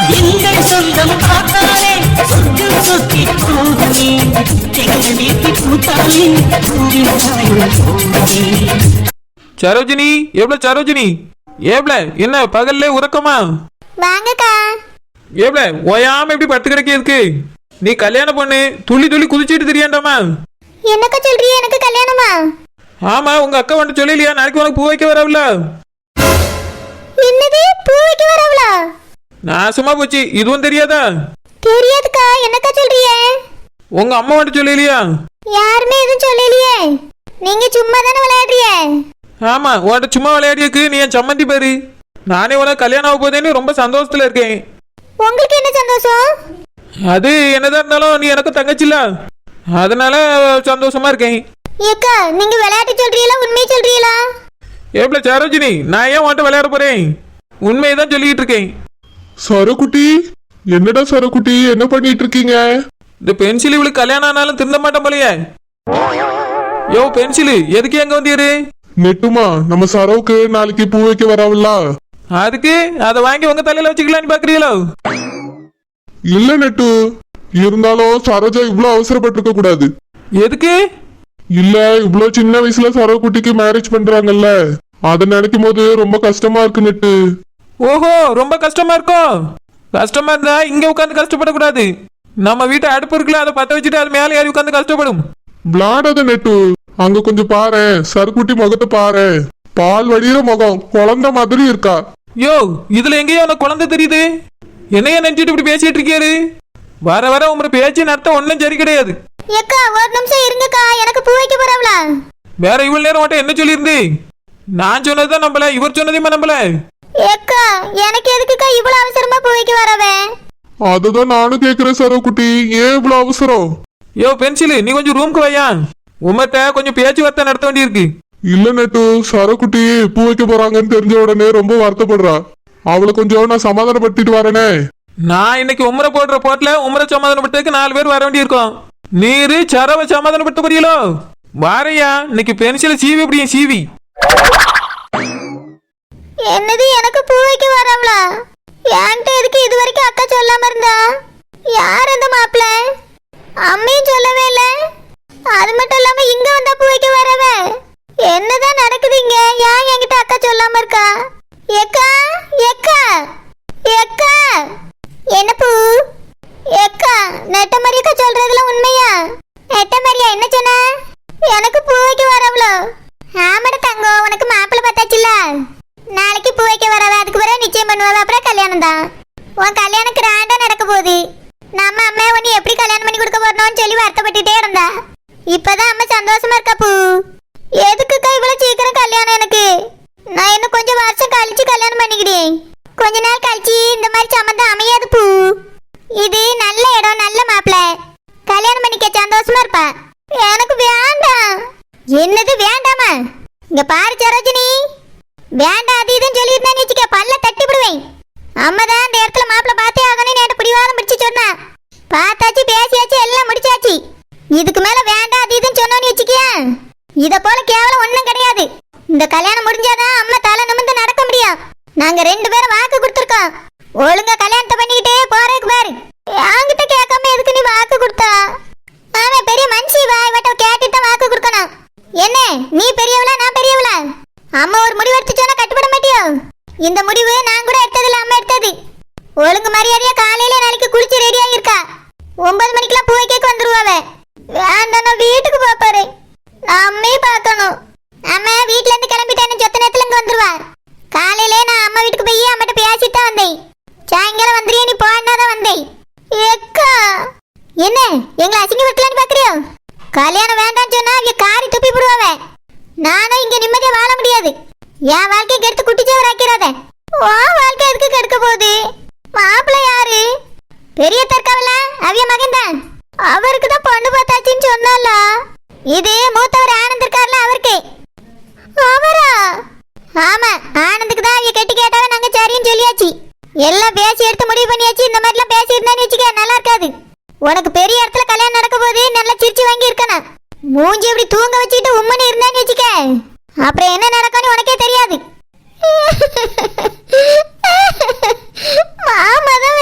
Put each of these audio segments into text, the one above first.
எங்கள் சொந்தம் பார்த்தாலே சொந்தம் சொத்தி போகுமே எங்கள் வீட்டு பூத்தாலே சரோஜினி எவ்வளவு சரோஜினி ஏவ்ல என்ன பகல்ல உறக்கமா வாங்கக்கா ஏவ்ல ஓயாம எப்படி படுத்து கிடக்கு நீ கல்யாணம் பொண்ணு துள்ளி துள்ளி குதிச்சிட்டு தெரியாண்டாமா என்னக்கா சொல்றிய எனக்கு கல்யாணமா ஆமா உங்க அக்கா வந்து சொல்லலையா நாளைக்கு உனக்கு பூ வைக்க வரவுல என்னது பூ வைக்க வரவுளா நான் சும்மா போச்சு இதுவும் தெரியாதா தெரியாதுக்கா என்னக்கா சொல்றிய உங்க அம்மா வந்து சொல்லலையா யாருமே எதுவும் சொல்லலையே நீங்க சும்மா தானே விளையாடுறிய ஆமா உன்கிட்ட சும்மா விளையாடியக்கு நீ என் சம்மந்தி பாரு நானே உனக்கு கல்யாணம் ஆக போதேன்னு ரொம்ப சந்தோஷத்துல இருக்கேன் உங்களுக்கு என்ன சந்தோஷம் அது என்னதான் இருந்தாலும் நீ எனக்கு தங்கச்சில்ல அதனால சந்தோஷமா இருக்கேன் ஏக்கா நீங்க விளையாட்டு சொல்றீங்களா உண்மையை சொல்றீங்களா ஏப்ல சரோஜினி நான் ஏன் உன்கிட்ட விளையாட போறேன் உண்மையை தான் சொல்லிட்டு இருக்கேன் சரக்குட்டி என்னடா சரக்குட்டி என்ன பண்ணிட்டு இருக்கீங்க இந்த பென்சில் இவளுக்கு கல்யாணம் ஆனாலும் திருந்த மாட்டேன் போலையே யோ பென்சில் எதுக்கு எங்க வந்தீரு நெட்டுமா நம்ம சரவுக்கு நாளைக்கு பூ வைக்க வராவில்ல அதுக்கு அதை வாங்கி உங்க தலையில வச்சுக்கலான்னு பாக்குறீங்களோ இல்ல நெட்டு இருந்தாலும் சரோஜா இவ்வளவு அவசரப்பட்டிருக்க கூடாது எதுக்கு இல்ல இவ்வளவு சின்ன வயசுல சரவுக்குட்டிக்கு மேரேஜ் பண்றாங்கல்ல அதை நினைக்கும் போது ரொம்ப கஷ்டமா இருக்கு நெட்டு ஓஹோ ரொம்ப கஷ்டமா இருக்கும் கஷ்டமா இருந்தா இங்க உட்காந்து கஷ்டப்படக்கூடாது நம்ம வீட்டு அடுப்பு இருக்குல்ல அதை பத்த வச்சுட்டு அது மேலே ஏறி உட்காந்து கஷ்டப்படும் விளாடாத நெட்டு அங்க கொஞ்சம் பாரு சரக்குட்டி முகத்தை பாரு பால் வடிகிற முகம் குழந்தை மாதிரி இருக்கா யோ இதுல எங்கேயோ உனக்கு குழந்தை தெரியுது என்னைய நினைச்சிட்டு இப்படி பேசிட்டு இருக்கியாரு வர வர உங்க பேச்சு நடத்த ஒன்னும் சரி கிடையாது ஏக்கா ஒரு நிமிஷம் இருங்கக்கா எனக்கு பூ வைக்க போறாவளா வேற இவ்வளவு நேரம் மட்டும் என்ன சொல்லியிருந்து நான் சொன்னதுதான் நம்பல இவர் சொன்னதையுமா நம்பல ஏக்கா எனக்கு எதுக்குக்கா இவ்வளவு அவசரமா பூ வைக்க வரவே அதுதான் நானும் கேக்குறேன் சரக்குட்டி ஏன் இவ்வளவு அவசரம் யோ பென்சில் நீ கொஞ்சம் ரூம்க்கு வையா உமட்ட கொஞ்சம் பேச்சுவார்த்தை நடத்த வேண்டியிருக்கு இல்ல நெட்டு சரக்குட்டி பூ வைக்க போறாங்கன்னு தெரிஞ்ச உடனே ரொம்ப வருத்தப்படுறா அவளை கொஞ்சம் நான் சமாதானப்படுத்திட்டு வரேனே நான் இன்னைக்கு உமரை போடுற போட்ல உமரை சமாதானப்படுத்துறதுக்கு 4 பேர் வர வேண்டியிருக்கோம் நீரு சரவை சமாதானப்படுத்த புரியலோ வாரையா இன்னைக்கு பென்சில சீவி எப்படியும் சீவி என்னது எனக்கு பூ வைக்க வரவளா என்கிட்ட எதுக்கு இது வரைக்கும் அக்கா சொல்லாம இருந்தா யார் அந்த மாப்பிள்ள அம்மையும் சொல்லவே இல்ல அது மட்டும் இல்லாம இங்க வந்தா பூ வைக்க வரவ என்னதான் நடக்குது இங்க ஏன் என்கிட்ட அக்கா சொல்லாம இருக்கா ஏக்கா ஏக்கா ஏக்கா என்ன பூ ஏக்கா நெட்ட மரியக்கா சொல்றதுல உண்மையா நெட்ட மரியா என்ன சொன்ன எனக்கு பூ வைக்க வரவளோ ஆமாட தங்கம் உனக்கு மாப்பிள்ள பார்த்தாச்சுல்ல நாளைக்கு பூ வைக்க வரவ அதுக்கு பிறகு நிச்சயம் பண்ணுவாவ அப்புறம் கல்யாணம் தான் உன் கல்யாணம் கிராண்டா நடக்க போகுது நம்ம அம்மா உன்னை எப்படி கல்யாணம் பண்ணி கொடுக்க போறோம்னு சொல்லி வருத்தப்பட்டுட்டே இருந்தா இப்பதான் அம்மா சந்தோஷமா இருக்கா பூ எதுக்குக்கா இவ்வளவு சீக்கிரம் கல்யாணம் எனக்கு நான் இன்னும் கொஞ்சம் வருஷம் கழிச்சு கல்யாணம் பண்ணிக்கிட்டேன் கொஞ்ச நாள் கழிச்சு இந்த மாதிரி சம்மந்தம் அமையாது பூ இது நல்ல இடம் நல்ல மாப்பிள்ள கல்யாணம் பண்ணிக்க சந்தோஷமா இருப்பா எனக்கு வேண்டாம் என்னது வேண்டாமா இங்க பாரு சரோஜினி வேண்டாம் அது இதுன்னு சொல்லியிருந்தேன்னு வச்சுக்க பல்ல தட்டி விடுவேன் அம்மா தான் இந்த இடத்துல மாப்பிள்ள பார்த்தே ஆகணும்னு நேற்று பிடிவாதம் பிடிச்சு சொன்னா பார்த்தாச்சு பேசியாச்சு எல்லாம் முடிச்சாச்சு இதுக்கு மேல வேண்டாம் அது இதுன்னு சொன்னோன்னு வச்சுக்கியா இத போல கேவலம் ஒண்ணும் கிடையாது இந்த கல்யாணம் முடிஞ்சாதான் அம்மா தலை நிமிர்ந்து நடக்க முடியும் நாங்க 2 பேரும் வாக்கு கொடுத்துருக்கோம் ஒழுங்கா கல்யாணத்தை பண்ணிக்கிட்டே போறதுக்கு பாரு என்கிட்ட கேட்காம எதுக்கு நீ வாக்கு கொடுத்தா ஆமா பெரிய மனுஷி வா இவட்ட கேட்டுட்டு வாக்கு கொடுக்கணும் என்ன நீ பெரியவளா நான் பெரியவளா அம்மா ஒரு முடிவு எடுத்து சொன்னா கட்டுப்பட மாட்டியோ இந்த முடிவு நான் கூட எடுத்ததில்ல அம்மா எடுத்தது ஒழுங்கு மரியாதையா காலையில நாளைக்கு குளிச்சு ரெடியா இருக்கா 9 மணிக்கெல்லாம் பூ வைக்க வந்துருவாவ வேண்டாம் நான் வீட்டுக்கு போப்பாரு அம்மே பார்க்கணும் அம்மா வீட்ல இருந்து கிளம்பிட்டேன்னு சொத்த நேரத்துல இங்க வந்துருவா காலையிலே நான் அம்மா வீட்டுக்கு போய் அம்மாட்ட பேசிட்டு தான் வந்தேன் சாயங்காலம் வந்துறியா நீ போனாதான் வந்தேன் ஏக்கா என்ன எங்களை அசிங்க வைக்கலான்னு பாக்குறியோ கல்யாணம் வேண்டாம்னு சொன்னா அவங்க காரி துப்பி போடுவாவ நானும் இங்க நிம்மதியா வாழ முடியாது என் வாழ்க்கையை கெடுத்து குட்டிச்சவர் ஆக்கிறாத ஓ வாழ்க்கை எதுக்கு கெடுக்க போகுது மாப்பிள்ள யாரு பெரிய தற்காவல அவிய மகன் தான் அவருக்கு தான் பொண்ணு பார்த்தாச்சுன்னு சொன்னால இது மூத்தவர் ஆனந்த் இருக்கார்ல அவருக்கு அவரா ஆமா ஆனந்துக்கு தான் அவிய கெட்டி கேட்டாவே நாங்க சரின்னு சொல்லியாச்சு எல்லாம் பேசி எடுத்து முடிவு பண்ணியாச்சு இந்த மாதிரிலாம் பேசி இருந்தான்னு வச்சுக்க நல்லா இருக்காது உனக்கு பெரிய இடத்துல கல்யாணம் நடக்க போது நல்லா சிரிச்சு வாங்கி இருக்கணும் மூஞ்சி இப்படி தூங்க வச்சுட்டு உம்மனி இருந்தான்னு வச்சுக்க அப்புறம் என்ன நடக்கும்னு உனக்கே தெரியாது மாமா தான்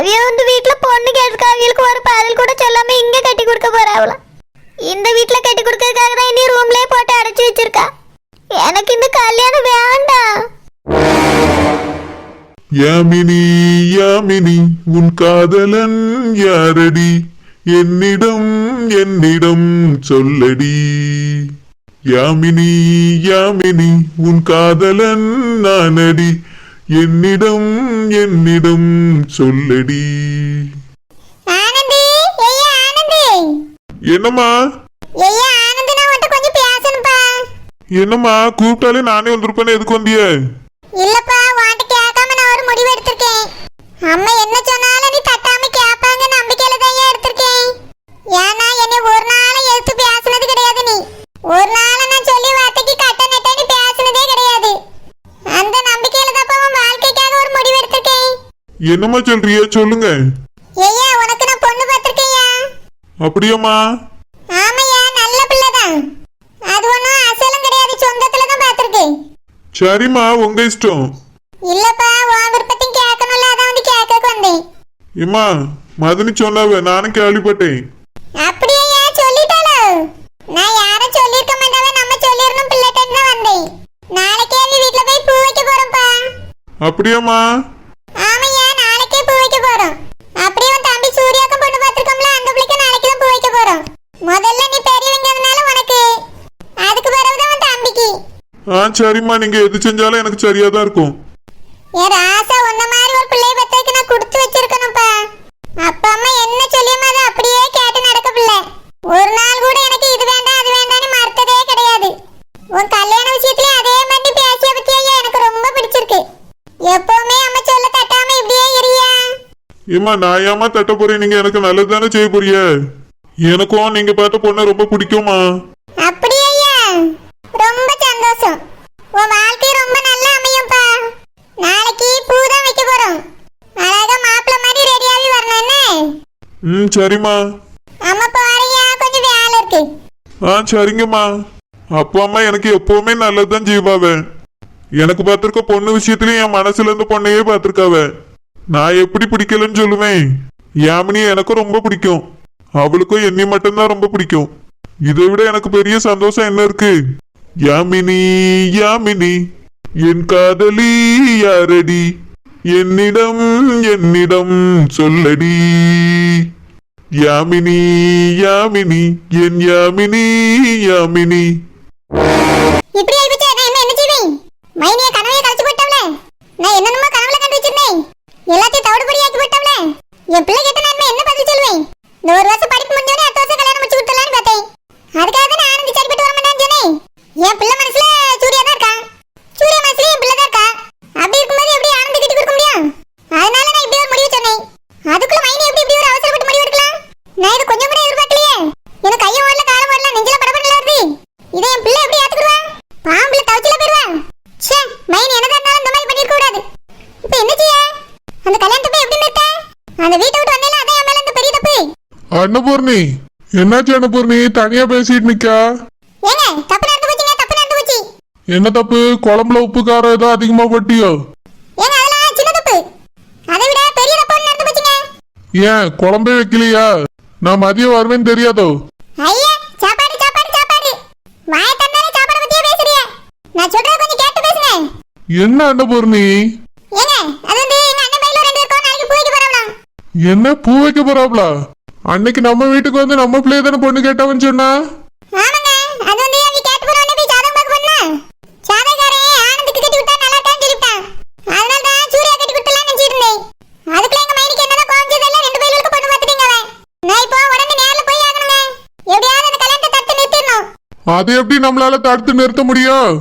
அவிய வந்து வீட்டுல பொண்ணு கேட்டுக்க அவியலுக்கு ஒரு பதில் கூட சொல்லாம இங்க கட்டி கொடுக்க போறாவலாம். இந்த வீட்டுல கட்டி கொடுக்கறதுக்காக தான் இனி ரூம்லயே போட்டு அடைச்சு வச்சிருக்கா. எனக்கு இந்த கல்யாணம் வேண்டாம். யாமினி யாமினி உன் காதலன் யாரடி, என்னிடம் என்னிடம் சொல்லடி. யாமினி யாமினி உன் காதலன் நானடி, என்னிடம் என்னிடம் சொல்லடி. ஆனந்தி, ஐயா ஆனந்தி. என்னம்மா ஐயா ஆனந்தி, நான் உன்கிட்ட கொஞ்சம் பேசணும்பா. என்னம்மா கூப்பிட்டாலே நானே வந்திருப்பேன்னு எதுக்கு வந்திய? இல்லப்பா, உன்கிட்ட கேட்காம நான் ஒரு முடிவு எடுத்திருக்கேன். அம்மா என்ன சொன்னாலும் நீ தட்டாம கேட்பாங்க நம்பிக்கையில தான் எடுத்திருக்கேன். ஏன்னா என்னை ஒரு நாள் எடுத்து பேசுனது கிடையாது. நீ ஒரு நாள் நான் சொல்லி வார்த்தைக்கு கட்ட நட்டேன்னு பேசுனதே கிடையாது. அந்த நம்பிக்கையில தான் உன் வாழ்க்கைக்காக ஒரு முடிவு எடுத்திருக்கேன். என்னம்மா சொல்றிய சொல்லுங்க. ஐயா உனக்கு நான் பொண்ணு பார்த்திருக்கேன்யா. அப்படியாம்மா? ஆமாய்யா, நல்ல பிள்ளைதான். அது ஒன்றும் அசலும் கிடையாது, சொந்தத்துல தான் பார்த்திருக்கேன். சரிம்மா உங்க இஷ்டம். இல்லப்பா, உன் விருப்பத்தையும் கேட்கணும்ல, அதான் வந்து கேட்க வந்தேன். ஏம்மா மதுனி சொன்னாவ நானும் கேள்விப்பட்டேன். அப்படியே சொல்லிட்டாளோ? நான் யாரும் சொல்லிருக்க மாட்டாவே, நம்ம சொல்லிரணும் பிள்ளைட்டேன்னு தான் வந்தேன். நாளைக்கே வீட்டுல போய் பூ வைக்க போறோம்ப்பா. அப்படியாம்மா? ஆமையா, நாளைக்கே பூ வைக்க போறோம். அப்படியே உன் தம்பி சூர்யாக்கும் பொண்ணு பார்த்திருக்கோம்ல, அந்த பிள்ளைக்கு நாளைக்கு தான் பூ வைக்க போறோம். முதல்ல நீ பெரியவங்கிறதுனால உனக்கு, அதுக்கு பிறகுதான் உன் தம்பிக்கு. சரிம்மா, நீங்க எது செஞ்சாலும் எனக்கு சரியா தான் இருக்கும். என் ராசா, உன்ன மாதிரி ஒரு பிள்ளைய பத்திக்கு நான் கொடுத்து வச்சிருக்கணும்ப்பா. அப்பா அம்மா என்ன சொல்லியுமோ அதை அப்படியே கேட்டு நடக்க பிள்ளை. ஒரு நாள் கூட எனக்கு இது வேண்டாம் அது வேண்டாம்னு மறுத்ததே கிடையாது. உன் கல்யாண விஷயத்துலயும் அதே மாதிரி பேசிய பத்தியா எனக்கு ரொம்ப பிடிச்சிருக்கு. எப்பவுமே அம்மா சொல்ல தட்டாம இப்படியே இருயா. ஏம்மா நான் ஏமா தட்ட போறேன்? நீங்க எனக்கு நல்லது தானே செய்ய போறிய. எனக்கும் நீங்க பார்த்த பொண்ணு ரொம்ப பிடிக்குமா. அப்படியா? ரொம்ப சந்தோஷம். உன் வாழ்க்கை ரொம்ப நல்லா அமையும்பா. நாளைக்கு பூ தான் வைக்க போறோம். அழகா மாப்பிள்ளை மாதிரி ரெடியாகி வரணும் என்ன? சரிம்மா. அம்மா போறியா, கொஞ்சம் வேலை இருக்கு. சரிங்கம்மா. அப்பா அம்மா எனக்கு எப்பவுமே நல்லதுதான் செய்வாவ. எனக்கு பார்த்திருக்க பொண்ணு விஷயத்துலயும் என் மனசுல இருந்து பொண்ணையே பார்த்திருக்காவ. நான் எப்படி பிடிக்கலன்னு சொல்லுவேன். யாமினி எனக்கு ரொம்ப பிடிக்கும், அவளுக்கும் என்னை மட்டும்தான் ரொம்ப பிடிக்கும். இதை விட எனக்கு பெரிய சந்தோஷம் என்ன இருக்கு? யாமினி யாமினி என் காதலி யாரடி, என்னிடம் என்னிடம் சொல்லடி. யாமினி யாமினி என் யாமினி யாமினி. இப்படி ஆயிடுச்சு, நான் என்ன செய்வேன்? மைனிய கனவைய கழிச்சு போட்டவளே. நான் என்னென்னமோ கனவுல கண்டு வச்சிருந்தேன், எல்லாத்தையும் தவிடுபடி ஆக்கி போட்டவளே. என் பிள்ளை கிட்ட நான் என்ன பதில் சொல்வேன்? இந்த ஒரு வருஷம் படிப்பு முடிஞ்சோடனே அடுத்த வருஷம் கல்யாணம் முடிச்சு கொடுத்துடலான்னு பார்த்தேன். அதுக்காக தான் ஆனந்தி சரிப்பட்டு வர மாட்டேன்னு சொன்னேன். என் பிள்ளை மனசுல சூர்யா தான் இருக்கா, சூர்யா மனசுல என் பிள்ளை தான் இருக்கா. அப்படி இருக்கும்போது எப்படி ஆனந்தி கட்டி கொடுக்க முடியும்? அதனால நான் இப்படி ஒரு முடிவு சொன்னேன். அதுக்குள்ள மைனி எப்படி இப்படி ஒரு அவசரப்பட்டு முடிவு எடுக்கலாம்? நான் இது கொஞ்சம் கூட எதிர்பார்க்கலையே. எனக்கு கையும் ஓடல காலம் ஓடல, நெஞ்சில படபடல வருது. இதை என் பிள்ளை எப்படி ஏத்துக்குவா? பாம்புல தவச்சில போயிருவா. ச்சே, மைனி என்னதான் இருந்தாலும் இந்த மாதிரி பண்ணிருக்க கூடாது. இப்போ என்ன செய்ய? அந்த கல்யாணத்தை போய் எப்படி நிறுத்த? அந்த வீட்டை விட்டு வந்தேல, அதான் என் மேல இந்த பெரிய தப்பு. அன்னபூர்ணி, என்னாச்சு அன்னபூர்ணி தனியா பேசிட்டு நிக்கா? ஏங்க, தப்பு நடந்து போச்சுங்க, தப்பு நடந்து போச்சு. என்ன தப்பு? குழம்புல உப்பு காரம் ஏதோ அதிகமா போட்டியோ? ஏங்க, அதெல்லாம் சின்ன தப்பு. அதை விட பெரிய தப்பு நடந்து போச்சுங்க. ஏன் குழம்பே வைக்கலையா? நான் மதியம் வருவேன்னு தெரியாதோ? ஐயா, சாப்பாடு சாப்பாடு சாப்பாடு. வாயை தந்தாலே சாப்பாடு பத்தியே பேசுறிய. நான் சொல்றத கொஞ்சம் கேட்டு பேசுங்க. என்ன அன்னபூர்ணி? ஏங்க, அது வந்து எங்க அண்ணன் பையில 2 பேரும் நாளைக்கு பூ வைக்க போறோம். என்ன பூ வைக்க போறாப்ல? அன்னைக்கு நம்ம வீட்டுக்கு வந்து நம்ம பிள்ளைய தானே பொண்ணு கேட்டவன்னு சொன்னா? ஆமாங்க, அது வந்து அவங்க கேட்டு போறவனே போய் ஜாதகம் பார்க்க போனா. ஜாதகக்காரன் ஆனந்துக்கு கட்டி விட்டா நல்லா இருக்கான்னு சொல்லிட்டான். அதனால தான் சூர்யா கட்டி கொடுத்தலாம்னு நினைச்சிட்டு இருந்தேன். அதுக்குள்ள எங்க மைனிக்கு என்னதான் கோவஞ்சதல்ல, 2 பேருக்கு பொண்ணு பார்த்துட்டீங்க. நான் இப்போ உடனே நேர்ல போய் ஆகணுங்க. எப்படியாவது அந்த கல்யாணத்தை தடுத்து நிறுத்திடணும். அது எப்படி நம்மளால தடுத்து நிறுத்த முடியும்?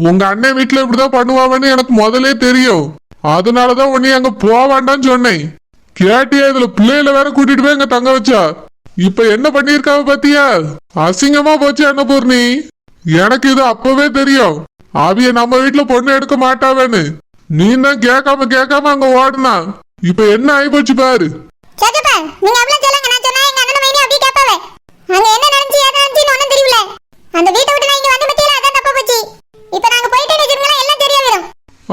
உங்க அண்ணன் வீட்டுல இப்படிதான் பண்ணுவாங்கன்னு எனக்கு முதலே தெரியும். அதனாலதான் உன்னை அங்க போக வேண்டாம்னு சொன்னேன். கேட்டியா? இதுல பிள்ளையில வேற கூட்டிட்டு போய் அங்க தங்க வச்சா. இப்ப என்ன பண்ணிருக்காவ பாத்தியா? அசிங்கமா போச்சு அன்னபூர்ணி. எனக்கு இது அப்பவே தெரியும், அவிய நம்ம வீட்டுல பொண்ணு எடுக்க மாட்டாவேன்னு. நீ தான் கேட்காம அங்க ஓடுனா. இப்ப என்ன ஆயிப்போச்சு பாரு. சஜப்பா, நீங்க அவ்வளவு சொல்லுங்க. நான் சொன்னா எங்க அண்ணன் மைனி அப்படியே கேட்பாவே. அங்க என்ன நடந்துச்சு ஏது நடந்துச்சுன்னு ஒண்ணும் தெரியல. அந்த வீட்டை விட்டு நான் இங்க வந்து பத்தியில அதான் தப்பா போச்சு. இப்ப நாங்க போயிட்டே வச்சிருங்களா, எல்லாம் தெரிய வரும்.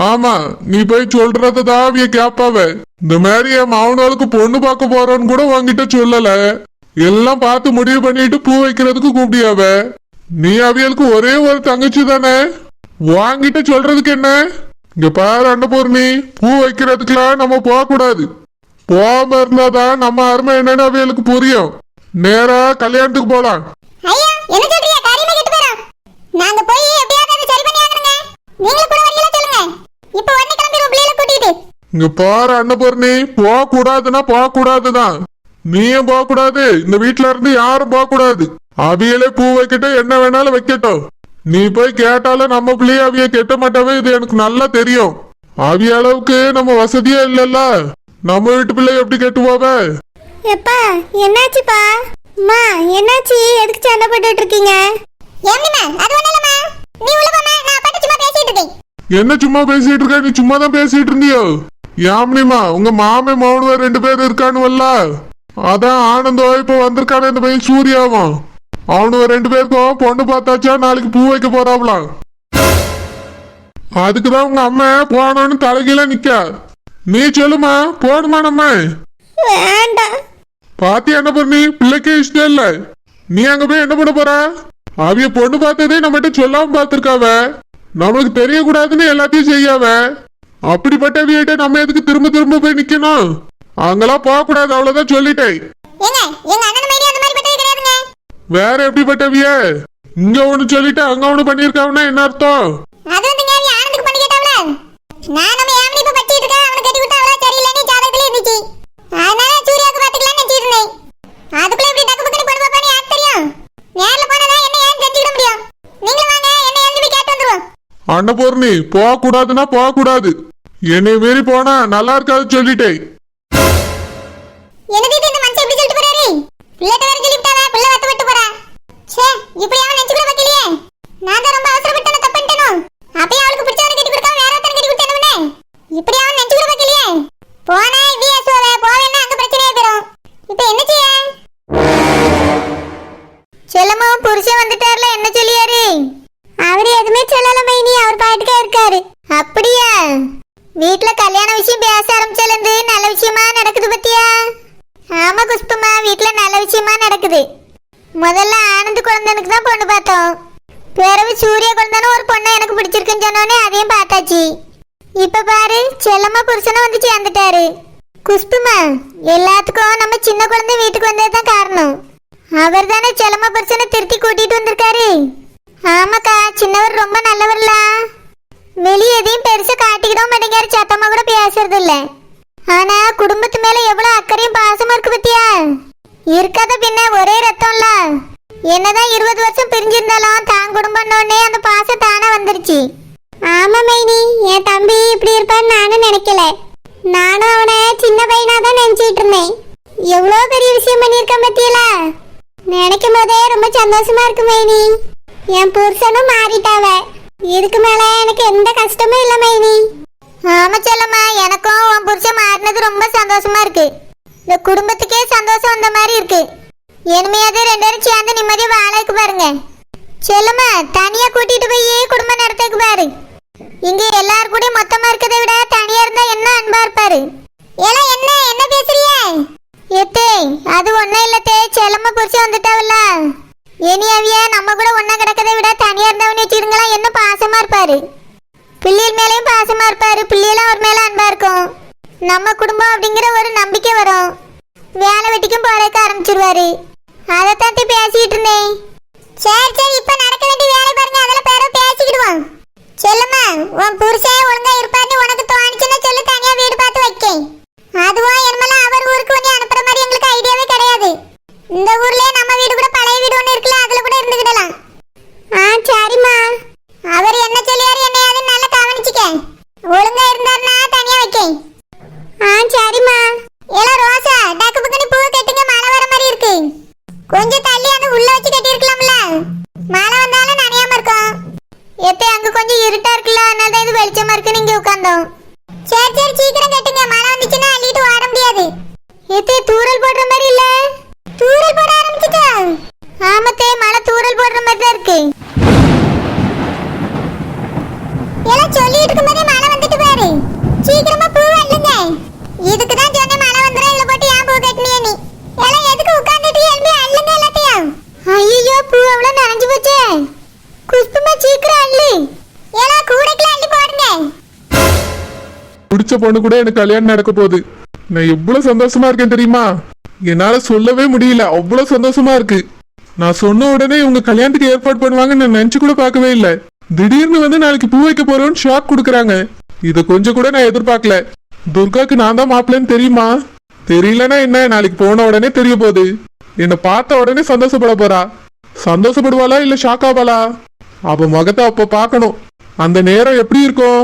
ஆமா, நீ போய் சொல்றதான் அவிய கேப்பாவ. இந்த மாதிரி என் மாவனாளுக்கு பொண்ணு பார்க்க போறோன்னு கூட உன்கிட்ட சொல்லல. எல்லாம் பார்த்து முடிவு பண்ணிட்டு பூ வைக்கிறதுக்கு கூப்பிடியாவ. நீ அவியலுக்கு ஒரே ஒரு தங்கச்சி தானே, வாங்கிட்ட சொல்றதுக்கு என்ன? இங்க பாரு அன்னபூர்ணி, பூ வைக்கிறதுக்குலாம் நம்ம போக கூடாது. போகாம இருந்தாதான் நம்ம அருமை என்னன்னு அவியலுக்கு புரியும். நேரா கல்யாணத்துக்கு போலாம். ஐயா என்ன சொல்றீங்க? காரியமே கெட்டு போறோம். நாங்க போய் எப்படியாவது அதை சரி பண்ணி ஆகணுங்க. நீங்களும் கூட வரீங்களா சொல்லுங்க. இப்போ உடனே கிளம்பிடுவோம் பிள்ளைகளை கூட்டிட்டு. இங்க பாரு அன்னபூர்ணி, போக கூடாதுன்னா போக கூடாதுதான். நீயும் போக கூடாது, இந்த வீட்டுல இருந்து யாரும் போக கூடாது. அவியலே பூ வைக்கட்டும், என்ன வேணாலும் வைக்கட்டும். நீ போய் கேட்டாலும் நம்ம பிள்ளைய அவிய கெட்ட மாட்டாவே, இது எனக்கு நல்லா தெரியும். அவிய அளவுக்கு நம்ம வசதியே இல்லல்ல, நம்ம வீட்டு பிள்ளை எப்படி கெட்டுவாவ? எப்பா என்னாச்சுப்பா? அம்மா என்னாச்சு? எதுக்கு சண்டை போட்டுட்டு இருக்கீங்க? ஏம்மா அது ஒண்ணு இல்லம்மா, நீ உள்ள போமா, நான் அப்பாட்ட சும்மா பேசிட்டு இருக்கேன். என்ன சும்மா பேசிட்டு இருக்க? நீ சும்மா தான் பேசிட்டு இருந்தியோ? யாமினிமா, உங்க மாமே மௌனவர் 2 பேர் இருக்கானுவல்ல, அதான் ஆனந்தோ இப்ப வந்திருக்கான இந்த பையன் சூர்யாவும். அவனுவ 2 பேருக்கும் பொண்ணு பார்த்தாச்சா, நாளைக்கு பூ வைக்க போறாங்களாம். அதுக்குதான் உங்க அம்மா போனோன்னு தலைகீழ நிக்க. நீ சொல்லுமா, போடுமா நம்ம? வேண்டாம். பாத்தி என்ன பண்ணி, பிள்ளைக்கு இஷ்டம் இல்ல. நீ அங்க போய் என்ன பண்ண போற? அவிய பொண்ணு பார்த்ததே நம்மகிட்ட சொல்லாம பாத்துருக்காவ. நம்மளுக்கு தெரியக்கூடாதுன்னு எல்லாத்தையும் செய்யாவ. அப்படிப்பட்ட வீட்டை நம்ம எதுக்கு திரும்ப திரும்ப போய் நிக்கணும்? அங்கெல்லாம் போக கூடாது, அவ்வளவுதான் சொல்லிட்டேன். ஏங்க எங்க அண்ணன் மாதிரி அந்த மாதிரி பட்டது கிடையாதுங்க. வேற எப்படிப்பட்டவிய? இங்க ஒண்ணு சொல்லிட்டு அங்க ஒண்ணு பண்ணிருக்காவனா என்ன அர்த்தம்? அது வந்துங்க அவ ஆனந்துக்கு பண்ணி கேட்டாவல. நான் நம்ம ஏமனி இப்ப பச்சிட்டு இருக்கேன், அவனை கட்டி விட்டா அவளா சரியில்லைன்னு ஜாதகத்துல இருந்துச்சு. அதனால சூர்யாவுக்கு பாத்துக்கலாம்னு நினைச்சிட்டு இருந்தேன். அதுக்குள்ள இப்படி டக்கு பக்கன்னு பொண்ணு பாப்பான்னு யாருக்கு தெரியும்? நேர்ல போனதா என்ன ஏன் தெரிஞ்சுக்கிட முடியும்? நீங்களும் வாங்க, என்ன ஏன் போய் கேட்டு வந்துருவோம். அன்னபூர்ணி, போக கூடாதுன்னா போக கூடாது. என்னை மீறி போனா நல்லா இருக்காது சொல்லிட்டேன். என்னது இந்த மனுஷன் இப்படி சொல்லிட்டு போறாரு? பிள்ளைட்ட வேற சொல்லிட்டாவா, பிள்ளை வத்து விட்டு போறா. ச்சே, இப்படி அவன் நினைச்சு கூட வைக்கலையே. நான் தான் ரொம்ப அவசரப்பட்டு தப்பு பண்ணிட்டேனோ? அப்பயே அவளுக்கு பிடிச்சவனை கட்டி கொடுக்காம வேற ஒருத்தனை கட்டி கொடுத்தேனே. இப்படி அவன் நினைச்சு கூட வைக்கலையே. போனா விஎஸ்ஓவே போவேன்னா அங்க பிரச்சனையே போயிடும். இப்போ என்ன செய்ய? செல்லம்மா புருஷன் வந்துட்டார்ல, என்ன சொல்லியாரு? அவர் எதுவுமே சொல்லல மைனி, அவர் பாட்டுக்கே இருக்காரு. அப்படியா? வீட்டுல கல்யாண விஷயம் பேச ஆரம்பிச்சலேருந்து நல்ல விஷயமா நடக்குது பத்தியா? ஆமா குஷ்பமா, வீட்டுல நல்ல விஷயமா நடக்குது. முதல்ல ஆனந்த் குழந்தனுக்கு தான் பொண்ணு பார்த்தோம். பிறகு சூரிய குழந்தனும் ஒரு பொண்ணை எனக்கு பிடிச்சிருக்குன்னு சொன்னோன்னே அதையும் பார்த்தாச்சு. இப்ப பாரு, செல்லம்மா புருஷனும் வந்து சேர்ந்துட்டாரு. குஷ்பமா, எல்லாத்துக்கும் நம்ம சின்ன குழந்தை வீட்டுக்கு வந்தது தான் காரணம். அவர் தானே செல்லம்மா புருஷனை திருத்தி கூட்டிட்டு வந்திருக்காரு. ஆமாக்கா, சின்னவர் ரொம்ப நல்லவர்ல. வெளியே எதையும் பெருசா காட்டிக்கிடவும் மாட்டேங்காரு, சத்தமா கூட பேசுறது இல்ல. ஆனா குடும்பத்து மேல எவ்வளவு அக்கறையும் பாசமா இருக்கு பத்தியா? இருக்காத பின்ன, ஒரே ரத்தம்ல. என்னதான் 20 வருஷம் பிரிஞ்சிருந்தாலும் தான் குடும்பம்னோடனே அந்த பாசம் தானா வந்துருச்சு. ஆமா மைனி, என் தம்பி இப்படி இருப்பான்னு நானும் நினைக்கல. நானும் அவனை சின்ன பையனா தான் நினைச்சிட்டு இருந்தேன். எவ்வளவு பெரிய விஷயம் பண்ணிருக்கான் பத்தியல. நினைக்கும் போதே ரொம்ப சந்தோஷமா இருக்கு மைனி. என் புருஷனும் மாறிட்டாவ. இதுக்கு மேல எனக்கு எந்த கஷ்டமும் இல்ல மைனி. ஆமா செல்லம்மா, எனக்கும் உன் புருஷன் மாறினது ரொம்ப சந்தோஷமா இருக்கு. இந்த குடும்பத்துக்கே சந்தோஷம் வந்த மாதிரி இருக்கு. இனிமையாவது 2 பேரும் சேர்ந்து நிம்மதியா வாழக்கு பாருங்க. செல்லம்மா, தனியா கூட்டிட்டு போய் குடும்பம் நடத்துக்கு பாரு. இங்க எல்லாரும் கூட மொத்தமா இருக்கதை விட தனியா இருந்தா என்ன அன்பா இருப்பாரு. ஏலாம் என்ன பேசுறிய? ஏத்தே, அது ஒண்ணும் இல்லத்தே, செல்லம்மா புருஷன் வந்துட்டாவல்ல. இனி அவிய நம்ம கூட ஒன்னா கிடக்கதை விட தனியா இருந்தவனே வச்சிருங்களா, என்ன பாசமா இருப்பாரு. பிள்ளைகள் மேலேயும் பாசமா இருப்பாரு, பிள்ளைகளும் அவர் மேல அன்பா இருக்கும். நம்ம குடும்பம் அப்படிங்கிற ஒரு நம்பிக்கை வரும். வேலை வெட்டிக்கும் போறதுக்கு ஆரம்பிச்சிருவாரு. அதைத்தான் பேசிட்டு இருந்தேன். சரி, இப்ப நடக்க வேண்டிய வேலை பாருங்க, அதில் பேர பேசிக்கிடுவோம். செல்லுமா, உன் புருஷன் ஒழுங்கா இருப்பாருன்னு உனக்கு தோணுச்சுன்னா சொல்லு, தனியா வீடு பார்த்து வைக்கேன். அதுவும் என்னமெல்லாம் அவர் ஊருக்கு வந்து அனுப்புற மாதிரி எங்களுக்கு ஐடியாவே கிடையாது. இந்த ஊர்லயே நம்ம வீடு கூட பழைய வீடு ஒன்று இருக்குல்ல, அதுல கூட இருந்துக்கிடலாம். சரிம்மா. அவர் என்ன சொல்லியாரு என்ன ஏதுன்னு நல்லா கவனிச்சுக்க. ஒழுங்கா இருந்தாருன்னா தனியா வைக்கேன். சரிம்மா. ஏல ரோசா, டக்கு புக்குன்னு பூ கட்டுங்க, மழை வர மாதிரி இருக்கு. கொஞ்சம் தள்ளி அந்த உள்ள வச்சு கட்டி இருக்கலாம்ல, மழை வந்தாலும் நனையாம இருக்கும். எத்தே, அங்க கொஞ்சம் இருட்டா இருக்குல்ல, அதனால தான் இது வெளிச்சமா இருக்குன்னு இங்க உட்கார்ந்தோம். சரி சீக்கிரம் கட்டுங்க, மழை வந்துச்சு பிடிச்ச பொண்ணு கூட எனக்கு கல்யாணம் நடக்க போகுது. நான் எவ்வளவு சந்தோஷமா இருக்கேன் தெரியுமா? என்னால சொல்லவே முடியல, அவ்வளவு சந்தோஷமா இருக்கு. நான் சொன்ன உடனே இவங்க கல்யாணத்துக்கு ஏற்பாடு பண்ணுவாங்கன்னு நான் நினைச்சு கூட பார்க்கவே இல்லை. திடீர்னு வந்து நாளைக்கு பூ வைக்க போறோம்னு ஷாக் கொடுக்குறாங்க. இத கொஞ்சம் கூட நான் எதிர்பார்க்கல. துர்காக்கு நான் தான் மாப்பிள்ளைன்னு தெரியுமா? தெரியலன்னா என்ன, நாளைக்கு போன உடனே தெரிய போகுது. என்னை பார்த்த உடனே சந்தோஷப்பட போறா. சந்தோஷப்படுவாளா இல்ல ஷாக் ஆவாளா? அவ முகத்தை அப்ப பார்க்கணும். அந்த நேரம் எப்படி இருக்கும்?